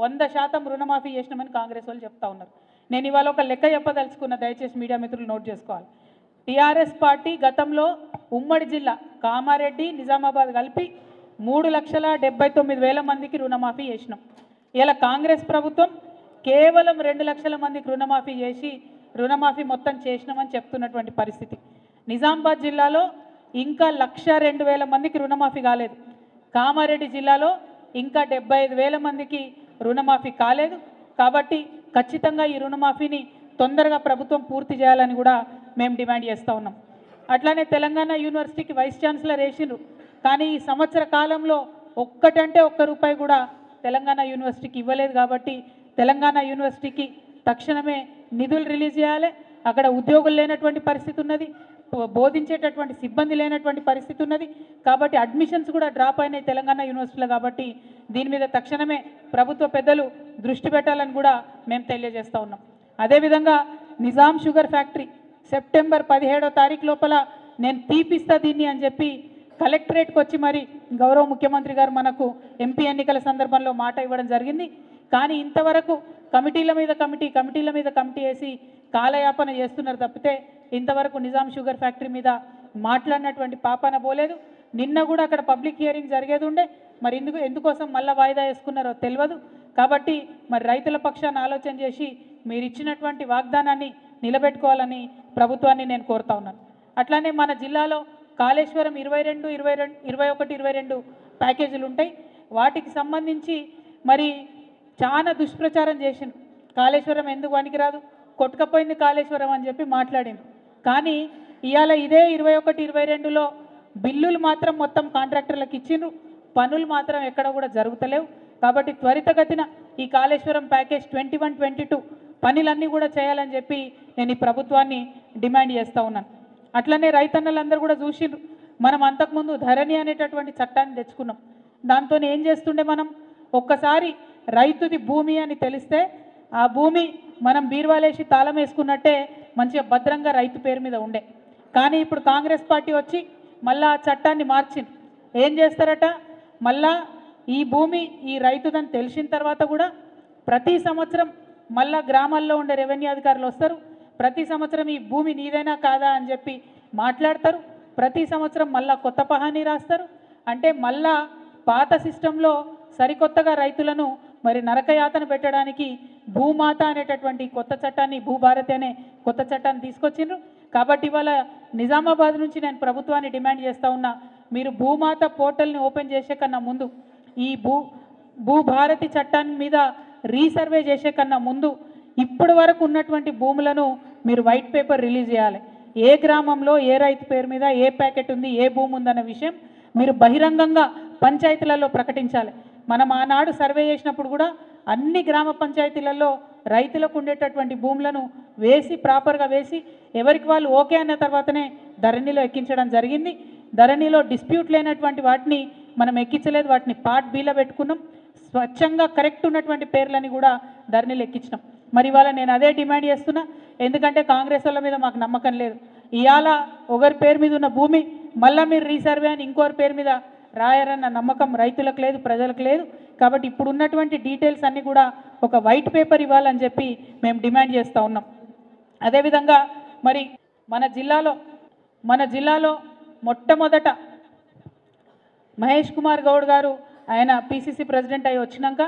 100% రుణమాఫీ చేసినామని కాంగ్రెస్ వాళ్ళు చెప్తా ఉన్నారు. నేను ఇవాళ ఒక లెక్క చెప్పదలుచుకున్న, దయచేసి మీడియా మిత్రులు నోట్ చేసుకోవాలి. టీఆర్ఎస్ పార్టీ గతంలో ఉమ్మడి జిల్లా కామారెడ్డి, నిజామాబాద్ కలిపి 3,79,000 మందికి రుణమాఫీ చేసినాం. ఇలా కాంగ్రెస్ ప్రభుత్వం కేవలం 2 లక్షల మందికి రుణమాఫీ చేసి రుణమాఫీ మొత్తం చేసినామని చెప్తున్నటువంటి పరిస్థితి. నిజామాబాద్ జిల్లాలో ఇంకా 1,02,000 మందికి రుణమాఫీ కాలేదు. కామారెడ్డి జిల్లాలో ఇంకా 75,000 మందికి రుణమాఫీ కాలేదు. కాబట్టి ఖచ్చితంగా ఈ రుణమాఫీని తొందరగా ప్రభుత్వం పూర్తి చేయాలని కూడా మేము డిమాండ్ చేస్తూ ఉన్నాం. అట్లానే తెలంగాణ యూనివర్సిటీకి వైస్ ఛాన్సలర్ వేసిండ్రు, కానీ ఈ సంవత్సర కాలంలో ఒక్కటంటే ఒక్క రూపాయి కూడా తెలంగాణ యూనివర్సిటీకి ఇవ్వలేదు. కాబట్టి తెలంగాణ యూనివర్సిటీకి తక్షణమే నిధులు రిలీజ్ చేయాలి. అక్కడ ఉద్యోగులు లేనటువంటి పరిస్థితి ఉన్నది, బోధించేటటువంటి సిబ్బంది లేనటువంటి పరిస్థితి ఉన్నది. కాబట్టి అడ్మిషన్స్ కూడా డ్రాప్ అయినాయి తెలంగాణ యూనివర్సిటీలో. కాబట్టి దీని మీద తక్షణమే ప్రభుత్వ పెద్దలు దృష్టి పెట్టాలని కూడా మేము తెలియజేస్తూ ఉన్నాం. అదేవిధంగా నిజాం షుగర్ ఫ్యాక్టరీ సెప్టెంబర్ 17వ తారీఖు లోపల నేను తీపిస్తా దీన్ని అని చెప్పి కలెక్టరేట్కి వచ్చి మరి గౌరవ ముఖ్యమంత్రి గారు మనకు ఎంపీ ఎన్నికల సందర్భంలో మాట ఇవ్వడం జరిగింది. కానీ ఇంతవరకు కమిటీల మీద కమిటీ వేసి కాలయాపన చేస్తున్నారు తప్పితే ఇంతవరకు నిజాం షుగర్ ఫ్యాక్టరీ మీద మాట్లాడినటువంటి పాపన పోలేదు. నిన్న కూడా అక్కడ పబ్లిక్ హియరింగ్ జరిగేది ఉండే, మరి ఎందుకోసం మళ్ళీ వాయిదా వేసుకున్నారో తెలియదు. కాబట్టి మరి రైతుల పక్షాన ఆలోచన చేసి మీరు ఇచ్చినటువంటి వాగ్దానాన్ని నిలబెట్టుకోవాలని ప్రభుత్వాన్ని నేను కోరుతా ఉన్నాను. అట్లానే మన జిల్లాలో కాళేశ్వరం 21-22 ప్యాకేజీలు ఉంటాయి. వాటికి సంబంధించి మరి చాలా దుష్ప్రచారం చేసిండు. కాళేశ్వరం ఎందుకు పనికిరాదు, కొట్టుకపోయింది కాళేశ్వరం అని చెప్పి మాట్లాడింది. కానీ ఇవాళ ఇదే 21-22లో బిల్లులు మాత్రం మొత్తం కాంట్రాక్టర్లకు ఇచ్చిండ్రు, పనులు మాత్రం ఎక్కడ కూడా జరుగుతలేవు. కాబట్టి త్వరితగతిన ఈ కాళేశ్వరం ప్యాకేజ్ 21-22 పనులన్నీ కూడా చేయాలని చెప్పి నేను ఈ ప్రభుత్వాన్ని డిమాండ్ చేస్తూ ఉన్నాను. అట్లనే రైతన్నలందరూ కూడా చూసిండ్రు, మనం అంతకుముందు ధరణి అనేటటువంటి చట్టాన్ని తెచ్చుకున్నాం. దాంతో ఏం చేస్తుండే, మనం ఒక్కసారి రైతుది భూమి అని తెలిస్తే ఆ భూమి మనం బీరువాలేసి తాళం వేసుకున్నట్టే మంచిగా భద్రంగా రైతు పేరు మీద ఉండే. కానీ ఇప్పుడు కాంగ్రెస్ పార్టీ వచ్చి మళ్ళా ఆ చట్టాన్ని మార్చింది. ఏం చేస్తారట, మళ్ళా ఈ భూమి ఈ రైతుదని తెలిసిన తర్వాత కూడా ప్రతి సంవత్సరం మళ్ళా గ్రామాల్లో ఉండే రెవెన్యూ అధికారులు వస్తారు, ప్రతి సంవత్సరం ఈ భూమి నీదైనా కాదా అని చెప్పి మాట్లాడతారు, ప్రతి సంవత్సరం మళ్ళా కొత్త పహానీ రాస్తారు. అంటే మళ్ళా పాత సిస్టంలో సరికొత్తగా రైతులను మరి నరకయాతన పెట్టడానికి భూమాత అనేటటువంటి కొత్త చట్టాన్ని, భూభారతి అనే కొత్త చట్టాన్ని తీసుకొచ్చిండ్రు. కాబట్టి ఇవాళ నిజామాబాద్ నుంచి నేను ప్రభుత్వాన్ని డిమాండ్ చేస్తూ ఉన్నా, మీరు భూమాత పోర్టల్ని ఓపెన్ చేసే కన్నా ముందు ఈ భూభారతి చట్టాన్ని మీద రీసర్వే చేసే కన్నా ముందు ఇప్పటి వరకు ఉన్నటువంటి భూములను మీరు వైట్ పేపర్ రిలీజ్ చేయాలి. ఏ గ్రామంలో ఏ రైతు పేరు మీద ఏ ప్యాకెట్ ఉంది, ఏ భూమి ఉందన్న విషయం మీరు బహిరంగంగా పంచాయతీలలో ప్రకటించాలి. మనం ఆనాడు సర్వే చేసినప్పుడు కూడా అన్ని గ్రామ పంచాయతీలలో రైతులకు ఉండేటటువంటి భూములను వేసి ప్రాపర్గా వేసి ఎవరికి వాళ్ళు ఓకే అన్న తర్వాతనే ధరణిలో ఎక్కించడం జరిగింది. ధరణిలో డిస్ప్యూట్ లేనటువంటి వాటిని మనం ఎక్కించలేదు, వాటిని పార్ట్ బీలో పెట్టుకున్నాం. స్వచ్ఛంగా కరెక్ట్ ఉన్నటువంటి పేర్లని కూడా ధరణిలో ఎక్కించినాం. మరి ఇవాళ నేను అదే డిమాండ్ చేస్తున్నా, ఎందుకంటే కాంగ్రెస్ వాళ్ళ మీద మాకు నమ్మకం లేదు. ఇవాళ ఒకరి పేరు మీద ఉన్న భూమి మళ్ళీ మీరు రీసర్వే అని ఇంకోరి పేరు మీద రాయారన్న నమ్మకం రైతులకు లేదు, ప్రజలకు లేదు. కాబట్టి ఇప్పుడు ఉన్నటువంటి డీటెయిల్స్ అన్నీ కూడా ఒక వైట్ పేపర్ ఇవ్వాలని చెప్పి మేము డిమాండ్ చేస్తూ ఉన్నాం. అదేవిధంగా మరి మన జిల్లాలో మొట్టమొదట మహేష్ కుమార్ గౌడ్ గారు ఆయన పిసిసి ప్రెసిడెంట్ అయ్యి వచ్చినాక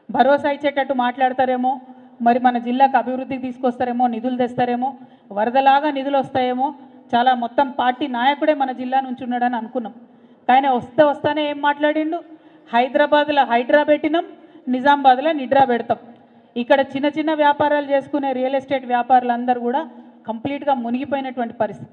భరోసా ఇచ్చేటట్టు మాట్లాడతారేమో, మరి మన జిల్లాకు అభివృద్ధికి తీసుకొస్తారేమో, నిధులు తెస్తారేమో, వరదలాగా నిధులు వస్తాయేమో, చాలా మొత్తం పార్టీ నాయకుడే మన జిల్లా నుంచి ఉన్నాడని అనుకున్నాం. కానీ వస్తానే ఏం మాట్లాడిండు, హైదరాబాద్లో హైడ్రా పెట్టినాం, నిజామాబాద్లో నిడ్రా పెడతాం. ఇక్కడ చిన్న చిన్న వ్యాపారాలు చేసుకునే రియల్ ఎస్టేట్ వ్యాపారులందరూ కూడా కంప్లీట్గా మునిగిపోయినటువంటి పరిస్థితి,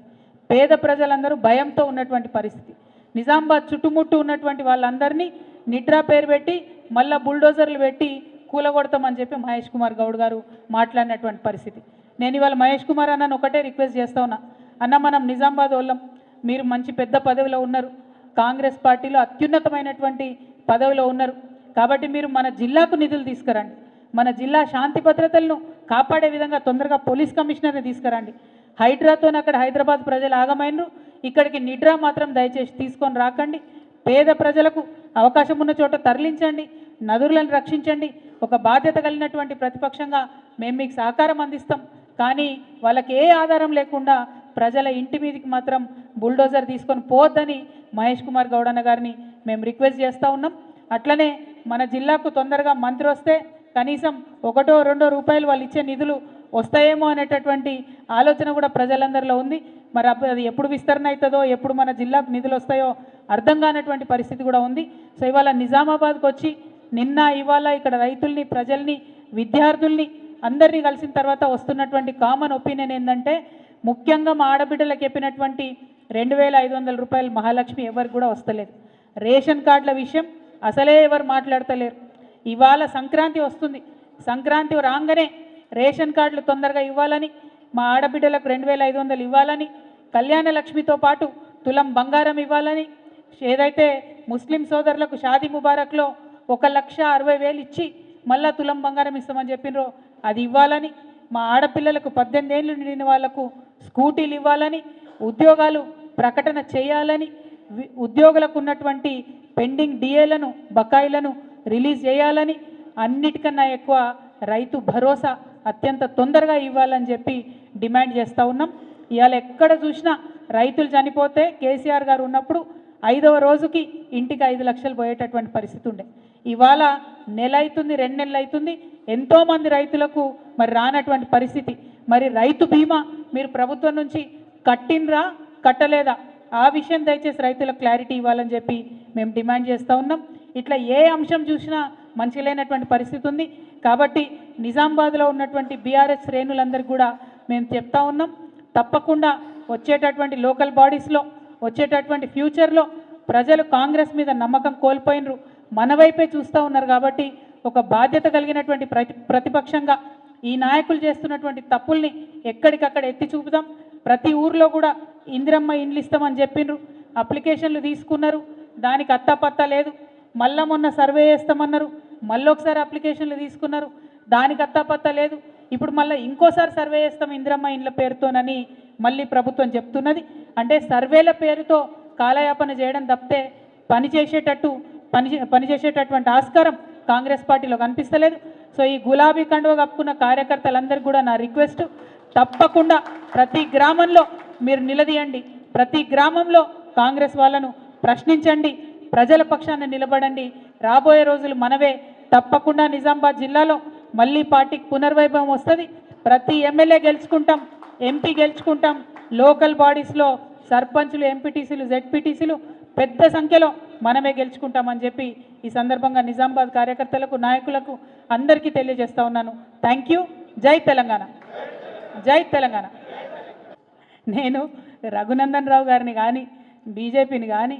పేద ప్రజలందరూ భయంతో ఉన్నటువంటి పరిస్థితి. నిజామాబాద్ చుట్టుముట్టు ఉన్నటువంటి వాళ్ళందరినీ నిడ్రా పేరు పెట్టి మళ్ళీ బుల్డోజర్లు పెట్టి కూలగొడతామని చెప్పి మహేష్ కుమార్ గౌడ్ గారు మాట్లాడినటువంటి పరిస్థితి. నేను ఇవాళ మహేష్ కుమార్ అన్నను ఒకటే రిక్వెస్ట్ చేస్తా ఉన్నా, అన్న మనం నిజామాబాద్ వాళ్ళం, మీరు మంచి పెద్ద పదవిలో ఉన్నారు, కాంగ్రెస్ పార్టీలో అత్యున్నతమైనటువంటి పదవిలో ఉన్నారు. కాబట్టి మీరు మన జిల్లాకు నిధులు తీసుకురండి, మన జిల్లా శాంతి భద్రతలను కాపాడే విధంగా తొందరగా పోలీస్ కమిషనర్ని తీసుకురండి. హైడ్రాతో అక్కడ హైదరాబాద్ ప్రజలు ఆగమైనరు, ఇక్కడికి నిడ్రా మాత్రం దయచేసి తీసుకొని రాకండి. పేద ప్రజలకు అవకాశం ఉన్న చోట తరలించండి, నదులను రక్షించండి. ఒక బాధ్యత కలిగినటువంటి ప్రతిపక్షంగా మేము మీకు సహకారం అందిస్తాం. కానీ వాళ్ళకి ఏ ఆధారం లేకుండా ప్రజల ఇంటి మీదకి మాత్రం బుల్డోజర్ తీసుకొని పోవద్దని మహేష్ కుమార్ గౌడ్ అన్న గారిని మేము రిక్వెస్ట్ చేస్తూ ఉన్నాం. అట్లనే మన జిల్లాకు తొందరగా మంత్రి వస్తే కనీసం 1-2 రూపాయలు వాళ్ళు ఇచ్చే నిధులు వస్తాయేమో అనేటటువంటి ఆలోచన కూడా ప్రజలందరిలో ఉంది. మరి అది ఎప్పుడు విస్తరణ అవుతుందో, ఎప్పుడు మన జిల్లాకు నిధులు వస్తాయో అర్థం కానటువంటి పరిస్థితి కూడా ఉంది. సో ఇవాళ నిజామాబాద్కి వచ్చి నిన్న ఇవాళ ఇక్కడ రైతుల్ని, ప్రజల్ని, విద్యార్థుల్ని అందరినీ కలిసిన తర్వాత వస్తున్నటువంటి కామన్ ఒపీనియన్ ఏంటంటే, ముఖ్యంగా మా ఆడబిడ్డలకు చెప్పినటువంటి 2500 రూపాయలు మహాలక్ష్మి ఎవరికి కూడా వస్తలేదు. రేషన్ కార్డుల విషయం అసలే ఎవరు మాట్లాడతలేరు. ఇవాళ సంక్రాంతి వస్తుంది, సంక్రాంతి రాగానే రేషన్ కార్డులు తొందరగా ఇవ్వాలని, మా ఆడబిడ్డలకు 2500 ఇవ్వాలని, కళ్యాణ లక్ష్మితో పాటు తులం బంగారం ఇవ్వాలని, ఏదైతే ముస్లిం సోదరులకు షాదీ ముబారక్లో 1,60,000 ఇచ్చి మళ్ళా తులం బంగారం ఇస్తామని చెప్పినరో అది ఇవ్వాలని, మా ఆడపిల్లలకు 18 ఏళ్ళు నిండిన వాళ్లకు స్కూటీలు ఇవ్వాలని, ఉద్యోగాలు ప్రకటన చేయాలని, ఉద్యోగులకు ఉన్నటువంటి పెండింగ్ డిఏలను, బకాయిలను రిలీజ్ చేయాలని, అన్నిటికన్నా ఎక్కువ రైతు భరోసా అత్యంత తొందరగా ఇవ్వాలని చెప్పి డిమాండ్ చేస్తూ ఉన్నాం. ఇవాళ ఎక్కడ చూసినా రైతులు చనిపోతే కేసీఆర్ గారు ఉన్నప్పుడు 5వ రోజుకి ఇంటికి 5 లక్షలు పోయేటటువంటి పరిస్థితి ఉండే. ఇవాళ నెల అవుతుంది, 2 నెలలు అవుతుంది, ఎంతోమంది రైతులకు మరి రానటువంటి పరిస్థితి. మరి రైతు బీమా మీరు ప్రభుత్వం నుంచి కట్టినరా కట్టలేదా ఆ విషయం దయచేసి రైతులకు క్లారిటీ ఇవ్వాలని చెప్పి మేము డిమాండ్ చేస్తూ ఉన్నాం. ఇట్లా ఏ అంశం చూసినా మంచిగా లేనటువంటి పరిస్థితి ఉంది. కాబట్టి నిజామాబాద్లో ఉన్నటువంటి బీఆర్ఎస్ శ్రేణులందరికీ కూడా మేము చెప్తా ఉన్నాం, తప్పకుండా వచ్చేటటువంటి లోకల్ బాడీస్లో, వచ్చేటటువంటి ఫ్యూచర్లో ప్రజలు కాంగ్రెస్ మీద నమ్మకం కోల్పోయినరు, మన వైపే చూస్తూ ఉన్నారు. కాబట్టి ఒక బాధ్యత కలిగినటువంటి ప్రతిపక్షంగా ఈ నాయకులు చేస్తున్నటువంటి తప్పుల్ని ఎక్కడికక్కడ ఎత్తి చూపుదాం. ప్రతి ఊర్లో కూడా ఇందిరమ్మ ఇండ్లు ఇస్తామని చెప్పిండ్రు, అప్లికేషన్లు తీసుకున్నారు, దానికి అత్తాపత్తా లేదు. మళ్ళా మొన్న సర్వే చేస్తామన్నారు, మళ్ళొకసారి అప్లికేషన్లు తీసుకున్నారు, దానికి అత్తాపత్తా లేదు. ఇప్పుడు మళ్ళీ ఇంకోసారి సర్వే చేస్తాం ఇందిరమ్మ ఇండ్ల పేరుతోనని మళ్ళీ ప్రభుత్వం చెప్తున్నది. అంటే సర్వేల పేరుతో కాలయాపన చేయడం తప్పితే పనిచేసేటటువంటి ఆస్కారం కాంగ్రెస్ పార్టీలో కనిపిస్తలేదు. సో ఈ గులాబీ కండువ కప్పుకున్న కార్యకర్తలందరికీ కూడా నా రిక్వెస్ట్, తప్పకుండా ప్రతి గ్రామంలో మీరు నిలదీయండి, ప్రతి గ్రామంలో కాంగ్రెస్ వాళ్ళను ప్రశ్నించండి, ప్రజల పక్షాన నిలబడండి. రాబోయే రోజులు మనవే. తప్పకుండా నిజామాబాద్ జిల్లాలో మళ్ళీ పార్టీకి పునర్వైభవం వస్తుంది. ప్రతి ఎమ్మెల్యే గెలుచుకుంటాం, ఎంపీ గెలుచుకుంటాం, లోకల్ బాడీస్లో సర్పంచులు, ఎంపీటీసీలు, జెడ్పీటీసీలు పెద్ద సంఖ్యలో మనమే గెలుచుకుంటామని చెప్పి ఈ సందర్భంగా నిజామాబాద్ కార్యకర్తలకు, నాయకులకు అందరికీ తెలియజేస్తా ఉన్నాను. Thank you. జై తెలంగాణ, జై తెలంగాణ. నేను రఘునందన్ రావు గారిని కానీ బీజేపీని కానీ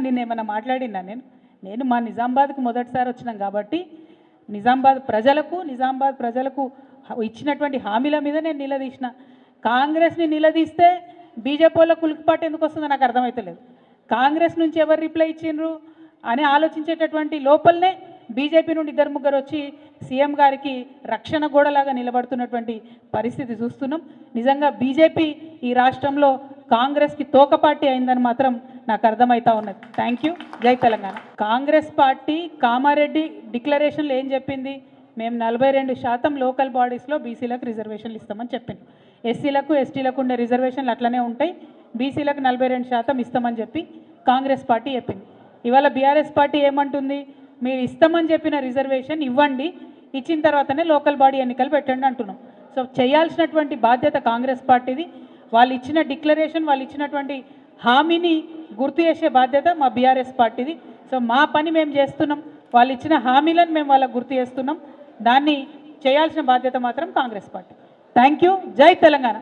నిన్నేమన్నా మాట్లాడినా? నేను మా నిజామాబాద్కు మొదటిసారి వచ్చినాం కాబట్టి నిజామాబాద్ ప్రజలకు ఇచ్చినటువంటి హామీల మీద నేను నిలదీసిన. కాంగ్రెస్ని నిలదీస్తే బీజేపీ వాళ్ళకు కులికిపాటు ఎందుకు వస్తుందో నాకు అర్థమవుతలేదు. కాంగ్రెస్ నుంచి ఎవరు రిప్లై ఇచ్చిండ్రు అని ఆలోచించేటటువంటి లోపలనే బీజేపీ నుండి 2-3 వచ్చి సీఎం గారికి రక్షణ గోడలాగా నిలబడుతున్నటువంటి పరిస్థితి చూస్తున్నాం. నిజంగా బీజేపీ ఈ రాష్ట్రంలో కాంగ్రెస్కి తోక పార్టీ అయిందని మాత్రం నాకు అర్థమవుతా ఉన్నది. Thank you. జై తెలంగాణ. కాంగ్రెస్ పార్టీ కామారెడ్డి డిక్లరేషన్లో ఏం చెప్పింది? మేము 42% లోకల్ బాడీస్లో బీసీలకు రిజర్వేషన్లు ఇస్తామని చెప్పింది. ఎస్సీలకు, ఎస్టీలకు ఉండే రిజర్వేషన్లు అట్లనే ఉంటాయి, బీసీలకు 42% ఇస్తామని చెప్పి కాంగ్రెస్ పార్టీ చెప్పింది. ఇవాళ బీఆర్ఎస్ పార్టీ ఏమంటుంది? మీరు ఇస్తామని చెప్పిన రిజర్వేషన్ ఇవ్వండి, ఇచ్చిన తర్వాతనే లోకల్ బాడీ ఎన్నికలు పెట్టండి అంటున్నాం. సో చేయాల్సినటువంటి బాధ్యత కాంగ్రెస్ పార్టీది. వాళ్ళు ఇచ్చిన డిక్లరేషన్, వాళ్ళు ఇచ్చినటువంటి హామీని గుర్తు చేసే బాధ్యత మా బీఆర్ఎస్ పార్టీది. సో మా పని మేము చేస్తున్నాం, వాళ్ళు ఇచ్చిన హామీలను మేము వాళ్ళకు గుర్తు చేస్తున్నాం. దాన్ని చేయాల్సిన బాధ్యత మాత్రం కాంగ్రెస్ పార్టీ. Thank you. జై తెలంగాణ.